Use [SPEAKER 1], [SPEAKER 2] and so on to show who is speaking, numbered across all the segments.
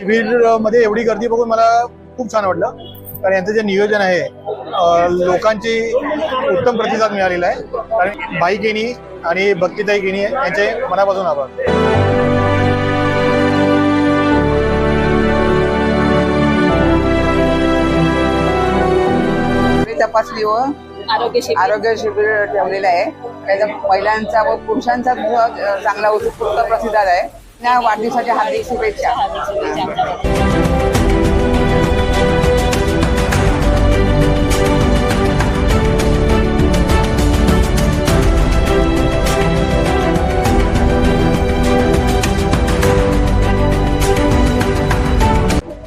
[SPEAKER 1] शिबिर मध्ये एवढी गर्दी बघून मला खूप छान वाटलं, कारण यांचं जे नियोजन आहे लोकांची उत्तम प्रतिसाद मिळालेला आहे. कारण भाई केनी आणि भक्तिताई केनी यांचे मनापासून आभार.
[SPEAKER 2] तपासणी व आरोग्य शिबिर ठेवलेलं आहे. त्याचा महिलांचा व पुरुषांचा चांगला उत्स्फूर्त प्रतिसाद आहे. त्या वाढदिवसाच्या हार्दिक शुभेच्छा.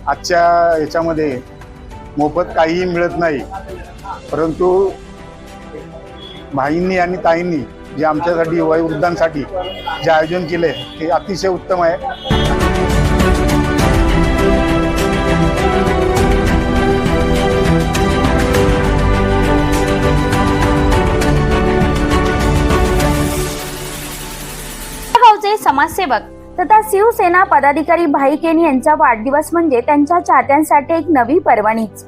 [SPEAKER 1] आजच्या याच्यामध्ये मोफत काहीही मिळत नाही, परंतु भाईंनी आणि ताईंनी जे आमच्यासाठी वयोवृद्धांसाठी जे आयोजन केले ते अतिशय उत्तम आहे.
[SPEAKER 3] गावचे समाजसेवक तथा शिवसेना पदाधिकारी भाई केनी यांचा वाढदिवस म्हणजे त्यांच्या चाहत्यांसाठी एक नवी पर्वणीच.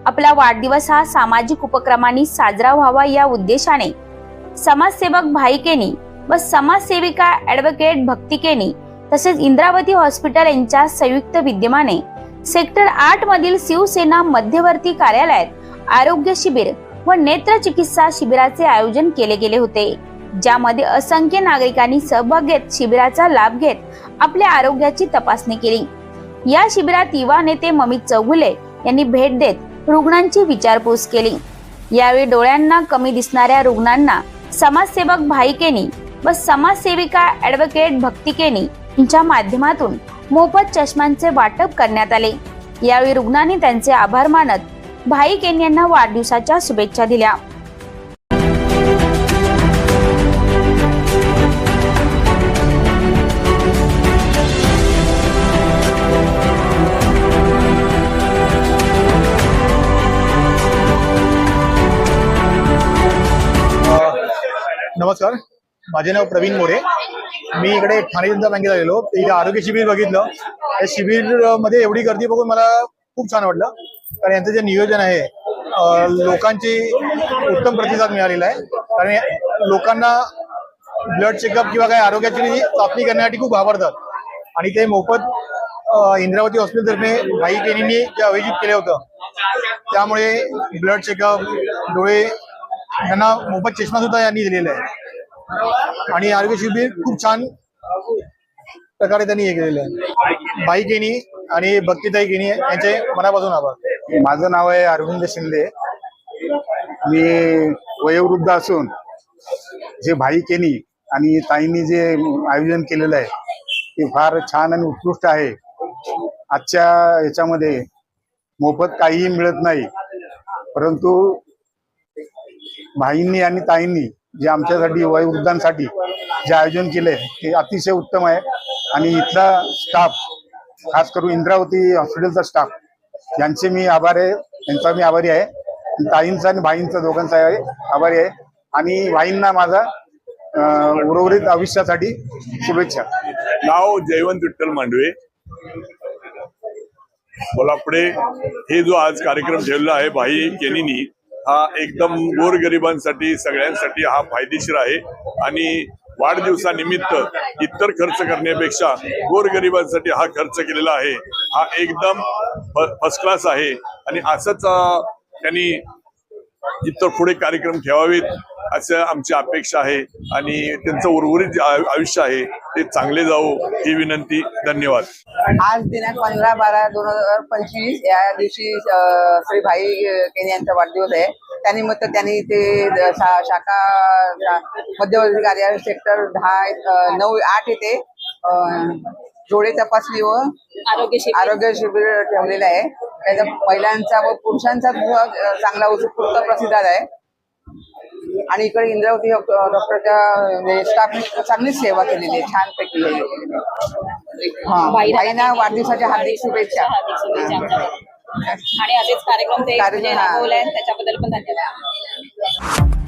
[SPEAKER 3] आपला वाढदिवस हा सामाजिक उपक्रमांनी साजरा व्हावा या उद्देशाने समाजसेवक भाई केनी व समाजसेविका ॲडव्होकेट भक्ती केनी तसेच इंद्रावती हॉस्पिटल यांच्या संयुक्त विद्यमाने सेक्टर 8 मधील शिवसेना मध्यवर्ती कार्यालयात आरोग्य शिबिर व नेत्र चिकित्सा शिबिराचे आयोजन केले गेले होते, ज्यामध्ये असंख्य नागरिकांनी सहभाग घेत शिबिराचा लाभ घेत आपल्या आरोग्याची तपासणी केली. या शिबिरात युवा नेते ममित चौगुले यांनी भेट देत रुग्णांची विचारपूस केली. यावेळी डोळ्यांना कमी दिसणाऱ्या रुग्णांना समाजसेवक भाई केनी व समाजसेविका ॲडव्होकेट भक्ती केनी यांच्या माध्यमातून मोफत चष्म्यांचे वाटप करण्यात आले. यावेळी रुग्णांनी त्यांचे आभार मानत भाई केनी यांना वाढदिवसाच्या शुभेच्छा दिल्या.
[SPEAKER 1] नमस्कार, माझे नाव प्रवीण मोरे. मी इकडे ठाणे जनता बँकेत आलेलो. इथे आरोग्य शिबिर बघितलं. या शिबिर मध्ये एवढी गर्दी बघून मला खूप छान वाटलं, कारण यांचं जे नियोजन आहे लोकांची उत्तम प्रतिसाद मिळालेला आहे. कारण लोकांना ब्लड चेकअप किंवा काही आरोग्याची चाचणी करण्यासाठी खूप आवडतात आणि ते मोफत इंद्रावती हॉस्पिटलतर्फे भाई केनींनी जे आयोजित केलं होतं, त्यामुळे ब्लड चेकअप, डोळे यांना मोफत चष्मा सुद्धा यांनी दिलेला आहे आणि आरोग्य शिबिर खूप छान प्रकारे त्यांनी हे केलेलं आहे. भाई केनी आणि भक्तिताई केनी यांचे मनापासून आभार.
[SPEAKER 4] माझं नाव आहे अरविंद शिंदे. मी वयोवृद्ध असून जे भाई केनी आणि ताईंनी जे आयोजन केलेलं आहे ते फार छान आणि उत्कृष्ट आहे. आजच्या याच्यामध्ये मोफत काहीही मिळत नाही, परंतु भाईंनी आणि ताईंनी जे आमच्यासाठी वयोवृद्धांसाठी जे आयोजन केले ते अतिशय उत्तम आहे. आणि इथला स्टाफ, खास करून इंद्रावती हॉस्पिटलचा स्टाफ, यांचे मी आभारी आहे. ताईंचा आणि भाईंचा दोघांचा आभारी आहे. आणि भाईंना माझा उर्वरित आयुष्यासाठी शुभेच्छा.
[SPEAKER 5] नाव जयवंत विठ्ठल मांडवे. बोला पुढे. हे जो आज कार्यक्रम ठेवला आहे भाई केनीनी, हा एकदम गोरगरिबांसाठी सगळ्यांसाठी हा फायदेशीर आहे. आणि वाढदिवसानिमित्त इतर खर्च करण्यापेक्षा गोरगरिबांसाठी हा खर्च केलेला आहे. हा एकदम फर्स्ट क्लास आहे. आणि असंच त्यांनी इतर पुढे कार्यक्रम ठेवावेत असं आमची अपेक्षा आहे. आणि त्यांचं उर्वरित जे आयुष्य आहे ते चांगले जावो ही विनंती. धन्यवाद.
[SPEAKER 2] आज दिनांक 15/12/2025 या दिवशी श्री भाई केनी यांचा वाढदिवस आहे. त्यानिमित्त त्यांनी इथे शाखा मध्यवर्ती कार्यालय सेक्टर 8 येथे डोळे तपासणी व आरोग्य शिबिर ठेवलेलं आहे. त्याचा महिलांचा व पुरुषांचा चांगला उत्स्फूर्त प्रतिसाद आहे. आणि इकडे इंद्रावती डॉक्टरच्या स्टाफने चांगलीच सेवा केलेली आहे, छानपैकी. भाईंना वाढदिवसाच्या हार्दिक शुभेच्छा.
[SPEAKER 6] आणि असेच कार्यक्रम ते त्याच्याबद्दल पण धन्यवाद.